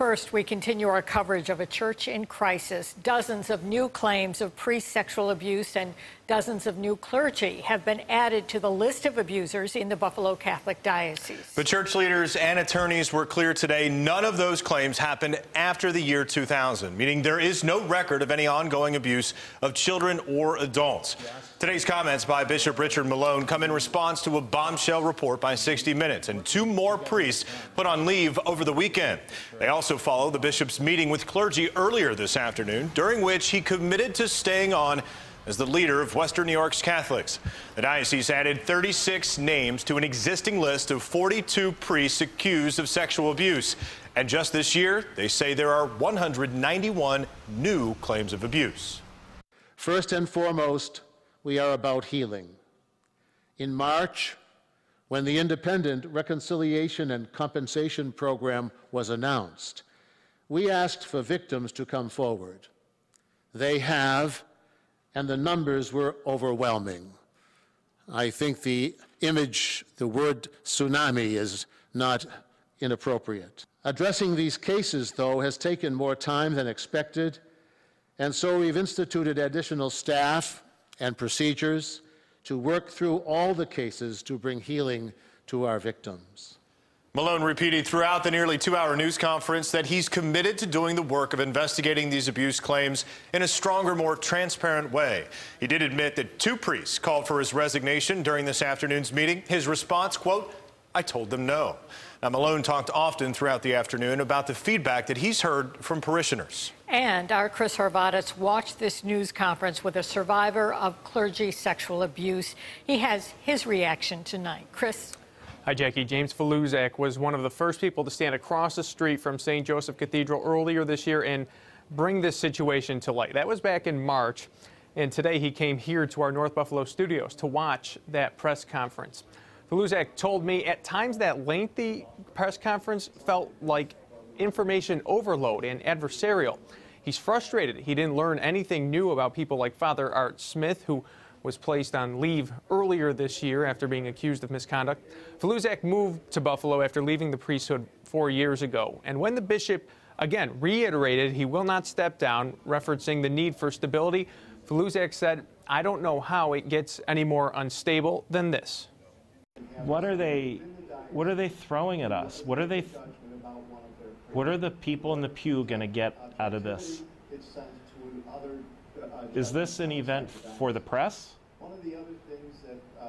First, we continue our coverage of a church in crisis. Dozens of new claims of priest sexual abuse and dozens of new clergy have been added to the list of abusers in the Buffalo Catholic Diocese. But church leaders and attorneys were clear today none of those claims happened after the year 2000, meaning there is no record of any ongoing abuse of children or adults. Today's comments by Bishop Richard Malone come in response to a bombshell report by 60 Minutes, and two more priests put on leave over the weekend. They also follow the bishop's meeting with clergy earlier this afternoon, during which he committed to staying on as the leader of Western New York's Catholics. The diocese added 36 names to an existing list of 42 priests accused of sexual abuse. And just this year, they say there are 191 new claims of abuse. First and foremost, we are about healing. In March, when the Independent Reconciliation and Compensation Program was announced, we asked for victims to come forward. They have, and the numbers were overwhelming. I think the image, the word tsunami, is not inappropriate. Addressing these cases, though, has taken more time than expected, and so we've instituted additional staff and procedures to work through all the cases to bring healing to our victims. Malone repeated throughout the nearly two-hour news conference that he's committed to doing the work of investigating these abuse claims in a stronger, more transparent way. He did admit that two priests called for his resignation during this afternoon's meeting. His response, quote, "I told them no." Now, Malone talked often throughout the afternoon about the feedback that he's heard from parishioners. And our Chris Horvitz watched this news conference with a survivor of clergy sexual abuse. He has his reaction tonight. Chris? Hi, Jackie. James Faluszczak was one of the first people to stand across the street from St. Joseph Cathedral earlier this year and bring this situation to light. That was back in March, and today he came here to our North Buffalo studios to watch that press conference. Faluszczak told me at times that lengthy press conference felt like information overload and adversarial. He's frustrated he didn't learn anything new about people like Father Art Smith, who was placed on leave earlier this year after being accused of misconduct. Faluszczak moved to Buffalo after leaving the priesthood 4 years ago. And when the bishop, again, reiterated he will not step down, referencing the need for stability, Faluszczak said, "I don't know how it gets any more unstable than this." What are they throwing at us? What are the people in the pew going to get out of this? Is this an event for the press?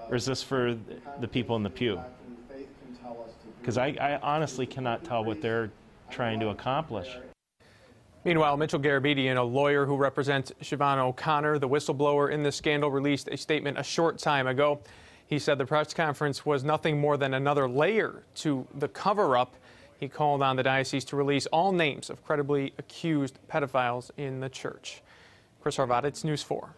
Or is this for the people in the pew? Because I honestly cannot tell what they're trying to accomplish. Meanwhile, Mitchell Garabedian, a lawyer who represents Siobhan O'Connor, the whistleblower in this scandal, released a statement a short time ago. He said the press conference was nothing more than another layer to the cover-up. He called on the diocese to release all names of credibly accused pedophiles in the church. Chris Horvitz, News 4.